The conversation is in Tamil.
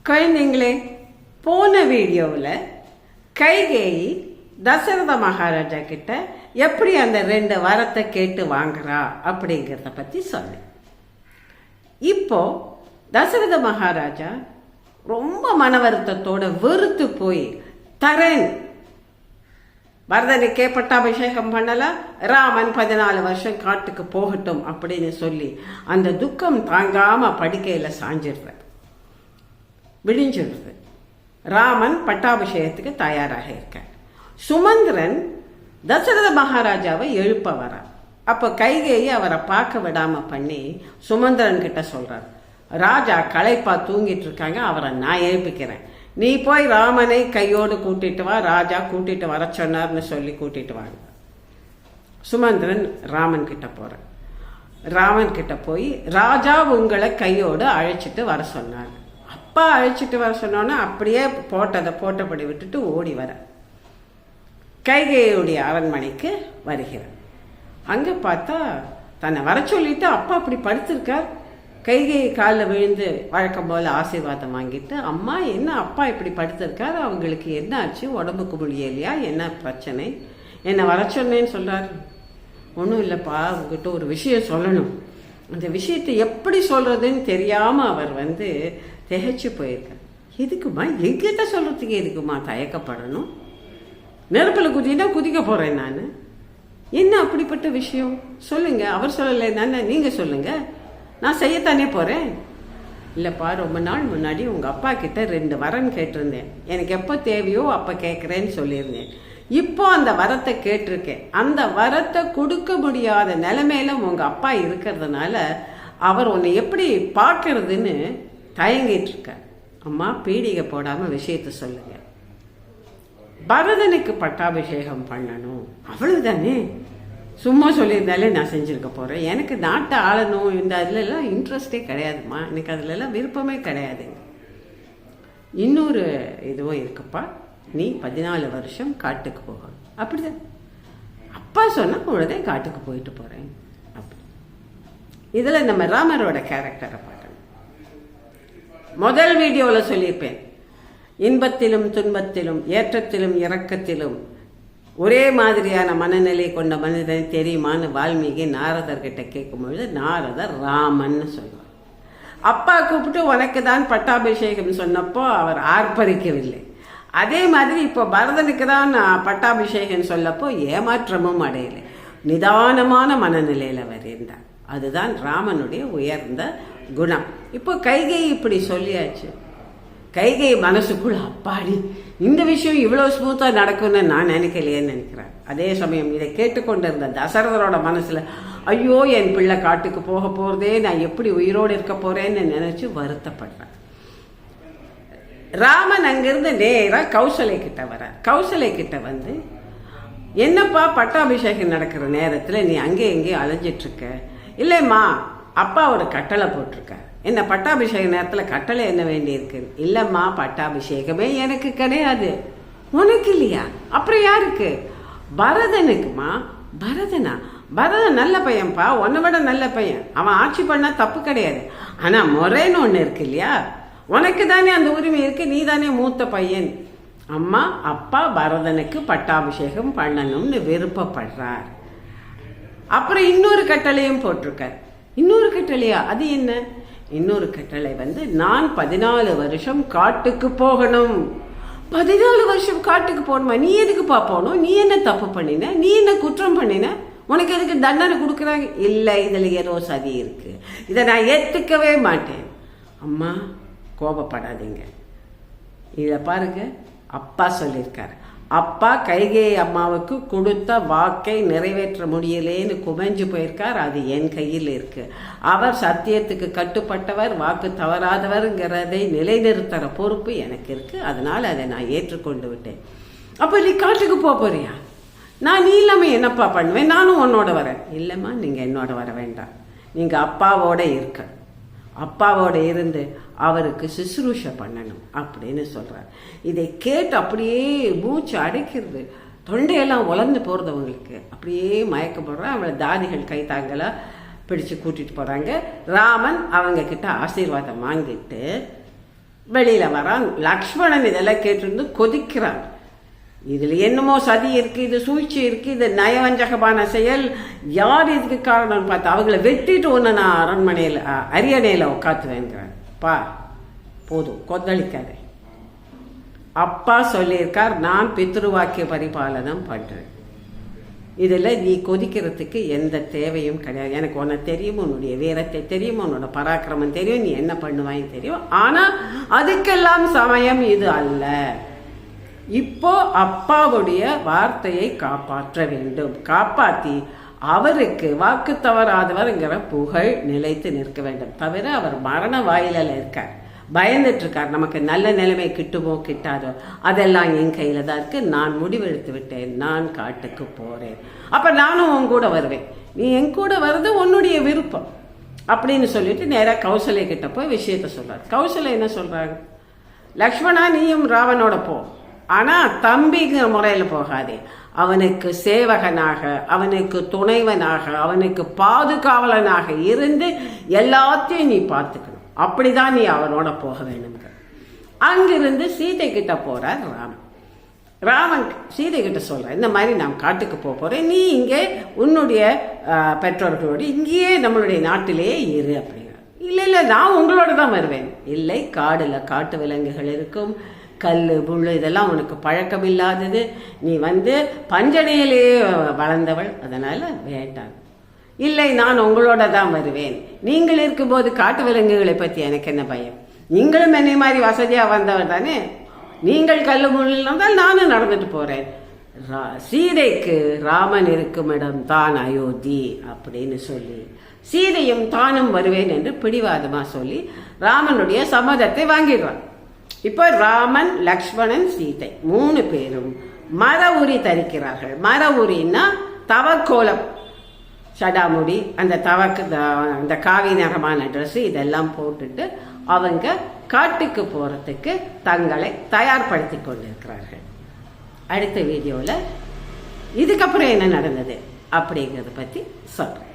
குழந்தைங்களே, போன வீடியோவில் கைகேயி தசரத மகாராஜா கிட்ட எப்படி அந்த 2 வரத்தை கேட்டு வாங்குறா அப்படிங்கிறத பற்றி சொன்னேன். இப்போ தசரத மகாராஜா ரொம்ப மன வருத்தத்தோட வெறுத்து போய் தரேன், பரதனுக்கே பட்டாபிஷேகம் பண்ணலாம், ராமன் 14 வருஷம் காட்டுக்கு போகட்டும் அப்படின்னு சொல்லி அந்த துக்கம் தாங்காம படுக்கையில் சாஞ்சிடுற விடிஞ்சிடுறது. ராமன் பட்டாபிஷேகத்துக்கு தயாராக இருக்கார். சுமந்திரன் தசரத மகாராஜாவை எழுப்ப வரார். அப்போ கைகேயி அவரை பார்க்க விடாம பண்ணி சுமந்திரன் கிட்ட சொல்றார், ராஜா களைப்பா தூங்கிட்டு இருக்காங்க, அவரை நான் எழுப்பிக்கிறேன், நீ போய் ராமனை கையோடு கூட்டிட்டு வா, ராஜா கூட்டிட்டு வர சொன்னார்னு சொல்லி கூட்டிட்டு வாங்க. சுமந்திரன் ராமன் கிட்ட போற. ராமன் கிட்ட போய், ராஜா உங்களை கையோடு அழைச்சிட்டு வர சொன்னார். அப்பா அழைச்சிட்டு வர சொன்னோன்னா அப்படியே போட்டபடி விட்டுட்டு ஓடி வர கைகேயுடைய அரண்மனைக்கு வருகிறார். அங்கே பார்த்தா தன்னை வர சொல்லிட்டு அப்பா அப்படி படுத்திருக்கார். கைகேயி காலில் விழுந்து வழக்கம் போல் ஆசீர்வாதம் வாங்கிட்டு, அம்மா என்ன அப்பா இப்படி படுத்திருக்கார், அவங்களுக்கு என்ன ஆச்சு, உடம்புக்கு முடியலையா, என்ன பிரச்சனை, என்னை வர சொன்னேன்னு சொல்கிறார். ஒன்றும் இல்லைப்பா, உங்ககிட்ட ஒரு விஷயம் சொல்லணும். அந்த விஷயத்தை எப்படி சொல்கிறதுன்னு தெரியாமல் அவர் திகைச்சு போயிருக்கார். எதுக்குமா, எங்கிட்ட சொல்கிறதுக்கு எதுக்குமா தயக்கப்படணும், நெருப்பில் குதினா குதிக்க போகிறேன் நான், என்ன அப்படிப்பட்ட விஷயம் சொல்லுங்க. அவர் சொல்லலை தானே, நீங்கள் சொல்லுங்க, நான் செய்யத்தானே போகிறேன். இல்லைப்பா, ரொம்ப நாள் முன்னாடி உங்கள் அப்பா கிட்ட 2 வரன் கேட்டிருந்தேன், எனக்கு எப்போ தேவையோ அப்போ கேட்குறேன்னு சொல்லியிருந்தேன். இப்போ அந்த வரத்தை கேட்டிருக்கேன். அந்த வரத்தை கொடுக்க முடியாத நிலைமையில உங்கள் அப்பா இருக்கிறதுனால அவர் உன்னை எப்படி பார்க்கறதுன்னு தயங்கிட்டு இருக்கார். அம்மா, பீடிகை போடாமல் விஷயத்த சொல்லுங்க. பரதனுக்கு பட்டாபிஷேகம் பண்ணணும், அவ்வளவுதானே, சும்மா சொல்லியிருந்தாலே நான் செஞ்சுருக்க போகிறேன். எனக்கு நாட்டை ஆளணும், இந்த அதுலலாம் இன்ட்ரெஸ்டே கிடையாதுமா, எனக்கு அதுலலாம் விருப்பமே கிடையாது. இன்னொரு இதுவும் இருக்குப்பா, நீ 14 வருஷம் காட்டுக்கு போகணும். அப்படிதான் அப்பா சொன்னால் உடனே காட்டுக்கு போயிட்டு போகிறேன். அப்படி இதில் நம்ம ராமரோட கேரக்டரை பார்க்கணும். முதல் வீடியோவில் சொல்லியிருப்பேன், இன்பத்திலும் துன்பத்திலும் ஏற்றத்திலும் இறக்கத்திலும் ஒரே மாதிரியான மனநிலை கொண்ட மனிதனை தெரியுமான்னு வால்மீகி நாரதர்கிட்ட கேட்கும்பொழுது நாரதர் ராமன்னு சொல்லுவார். அப்பா கூப்பிட்டு உனக்கு தான் பட்டாபிஷேகம் சொன்னப்போ அவர் ஆர்ப்பரிக்கவில்லை. அதே மாதிரி இப்போ பரதனுக்கு தான் பட்டாபிஷேகம் சொல்லப்போ ஏமாற்றமும் அடையலை, நிதானமான மனநிலையில் அவர் இருந்தார். அதுதான் ராமனுடைய உயர்ந்த குணம். இப்போ கைகேயி இப்படி சொல்லியாச்சு. கைகேயி மனசுக்குள்ள, அப்பாடி இந்த விஷயம் இவ்வளோ ஸ்மூத்தாக நடக்கும்னு நான் நினைக்கலையேன்னு நினைக்கிறேன். அதே சமயம் இதை கேட்டுக்கொண்டிருந்த தசரதரோட மனசில், ஐயோ என் பிள்ளை காட்டுக்கு போக போகிறதே, நான் எப்படி உயிரோடு இருக்க போகிறேன்னு நினச்சி வருத்தப்படுறேன். ராமன் அங்கிருந்து நேராக கௌசலை கிட்ட வர. கௌசலை கிட்ட என்னப்பா பட்டாபிஷேகம் நடக்கிற நேரத்தில் நீ அங்கே எங்கேயும் அலைஞ்சிட்ருக்க? இல்லைம்மா, அப்பா ஒரு கட்டளை போட்டிருக்க, என்ன பட்டாபிஷேக நேரத்தில் கட்டளை என்ன வேண்டியிருக்கு? இல்லைம்மா, பட்டாபிஷேகமே எனக்கு கிடையாது. உனக்கு இல்லையா? அப்புறம் யாருக்கு? பரதனுக்குமா. பரதனா? பரதன் நல்ல பையன்ப்பா, உன்னை விட நல்ல பையன், அவன் ஆட்சி பண்ணால் தப்பு கிடையாது. ஆனால் முறைன்னு ஒன்று இருக்கு இல்லையா, உனக்கு தானே அந்த உரிமை இருக்கு, நீ தானே மூத்த பையன். அம்மா, அப்பா பரதனுக்கு பட்டாபிஷேகம் பண்ணணும்னு விருப்பப்படுறார். அப்புறம் இன்னொரு கட்டளையும் போட்டிருக்கார். இன்னொரு கட்டளையா? அது என்ன? இன்னொரு கட்டளை நான் 14 வருஷம் காட்டுக்கு போகணும். 14 வருஷம் காட்டுக்கு போகணுமா? நீ எதுக்குப்பா போகணும்? நீ என்ன தப்பு பண்ணின? நீ என்ன குற்றம் பண்ணின? உனக்கு எதுக்கு தண்டனை கொடுக்குறாங்க? இல்லை, இதில் ஏதோ சதி இருக்கு, இதை நான் ஏற்றுக்கவே மாட்டேன். அம்மா, கோபப்படாதீங்க. இதை பாருங்க, அப்பா சொல்லியிருக்காரு, அப்பா கைகேயி அம்மாவுக்கு கொடுத்த வாக்கை நிறைவேற்ற முடியலேன்னு குமைஞ்சு போயிருக்கார். அது என் கையில் இருக்கு. அவர் சத்தியத்துக்கு கட்டுப்பட்டவர், வாக்கு தவறாதவர்ங்கிறதை நிலைநிறுத்துற பொறுப்பு எனக்கு இருக்கு. அதனால அதை நான் ஏற்றுக்கொண்டு விட்டேன். அப்போ நீ காட்டுக்கு போறியா? நான் நீ இல்லாமல் என்னப்பா பண்ணுவேன்? நானும் உன்னோட வரேன். இல்லைம்மா, நீங்கள் என்னோட வர வேண்டாம், நீங்கள் அப்பாவோட இருக்க, அப்பாவோட இருந்து அவருக்கு சுசுரூஷை பண்ணணும் அப்படின்னு சொல்கிறார். இதை கேட்டு அப்படியே மூச்சு அடைக்கிறது, தொண்டையெல்லாம் உலர்ந்து போகிறதவங்களுக்கு அப்படியே மயக்கப்படுறான். அவளை தாதிகள் கைத்தாங்களாக பிடிச்சு கூட்டிட்டு போறாங்க. ராமன் அவங்க கிட்ட ஆசீர்வாதம் வாங்கிட்டு வெளியில வரான். லக்ஷ்மணன் இதெல்லாம் கேட்டிருந்து கொதிக்கிறான். இதுல என்னமோ சதி இருக்கு, இது சூழ்ச்சி இருக்கு, இது நயவஞ்சகமான செயல், யார் இதுக்கு காரணம் பார்த்து அவங்கள வெட்டிட்டு ஒன்று நான் அரண்மனையில் அரியணையில உட்காத்துவேங்கிறேன். பா போதும், கொந்தளிக்காதே. அப்பா சொல்லியிருக்கார், நான் பித்ருவாக்கிய பரிபாலனம் பண்றேன். இதுல நீ கொதிக்கிறதுக்கு எந்த தேவையும் கிடையாது. எனக்கு உன்னை தெரியும், உன்னுடைய வீரத்தை தெரியும், உன்னோட பராக்கிரமம் தெரியும், நீ என்ன பண்ணுவாயும் தெரியும். ஆனா அதுக்கெல்லாம் சமயம் இது அல்ல. இப்போ அப்பாவுடைய வார்த்தையை காப்பாற்ற வேண்டும். காப்பாற்றி அவருக்கு வாக்கு தவறாதவர்ங்கிற புகழ் நிலைத்து நிற்க வேண்டும். தவிர அவர் மரண வாயில இருக்கார், பயந்துட்டு இருக்கார். நமக்கு நல்ல நிலைமை கிட்டுமோ கிட்டாதோ அதெல்லாம் என் கையில தான் இருக்கு. நான் முடிவெடுத்து விட்டேன், நான் காட்டுக்கு போறேன். அப்ப நானும் உன் கூட வருவேன், நீ என் கூட வர்றது உன்னுடைய விருப்பம் அப்படின்னு சொல்லிட்டு நேரா கௌசல்யா கிட்ட போய் விஷயத்த சொல்றாரு. கௌசல்யா என்ன சொல்றாங்க, லக்ஷ்மணா நீயும் ராவனோட போ, ஆனா தம்பிங்கிற முறையில போகாதே. அவனுக்கு சேவகனாக, அவனுக்கு துணைவனாக, அவனுக்கு பாதுகாவலனாக இருந்து எல்லாத்தையும் நீ பார்த்துக்கணும். அப்படிதான் நீ அவனோட போக வேணுங்க. அங்கிருந்து சீதை கிட்ட போறார் ராமன். ராமன் சீதை கிட்ட சொல்ற, இந்த மாதிரி நான் காட்டுக்கு போறேன், நீ இங்கே உன்னுடைய பெற்றோர்களோடு இங்கேயே நம்மளுடைய நாட்டிலேயே இரு அப்படிங்கிற. இல்லை நான் உங்களோட தான் வருவேன். இல்லை, காடுல காட்டு விலங்குகள் இருக்கும், கல் முள் இதெல்லாம் உனக்கு பழக்கம் இல்லாதது, நீ பஞ்சனையிலேயே வளர்ந்தவள், அதனால வேண்டாம். இல்லை, நான் உங்களோட தான் வருவேன். நீங்கள் இருக்கும்போது காட்டு விலங்குகளை பற்றி எனக்கு என்ன பயம்? நீங்களும் என்னை மாதிரி வசதியா வந்தவர் தானே. நீங்கள் கல்லு முள் இருந்தால் நானும் நடந்துட்டு போறேன். சீதைக்கு ராமன் இருக்கும் இடம் தான் அயோத்தி அப்படின்னு சொல்லி சீதையும் தானும் வருவேன் என்று பிடிவாதமா சொல்லி ராமனுடைய சம்மதத்தை வாங்கிடுறான். இப்போ ராமன், லக்ஷ்மணன், சீதை 3 பேரும் மர உரி தரிக்கிறார்கள். மர உரின்னா தவக்கோலம், சடாமுடி, அந்த காவி நிறமான ட்ரெஸ் இதெல்லாம் போட்டுட்டு அவங்க காட்டுக்கு போறதுக்கு தங்களை தயார்படுத்தி கொண்டிருக்கிறார்கள். அடுத்த வீடியோல இதுக்கப்புறம் என்ன நடந்தது அப்படிங்கறத பத்தி சொல்றேன்.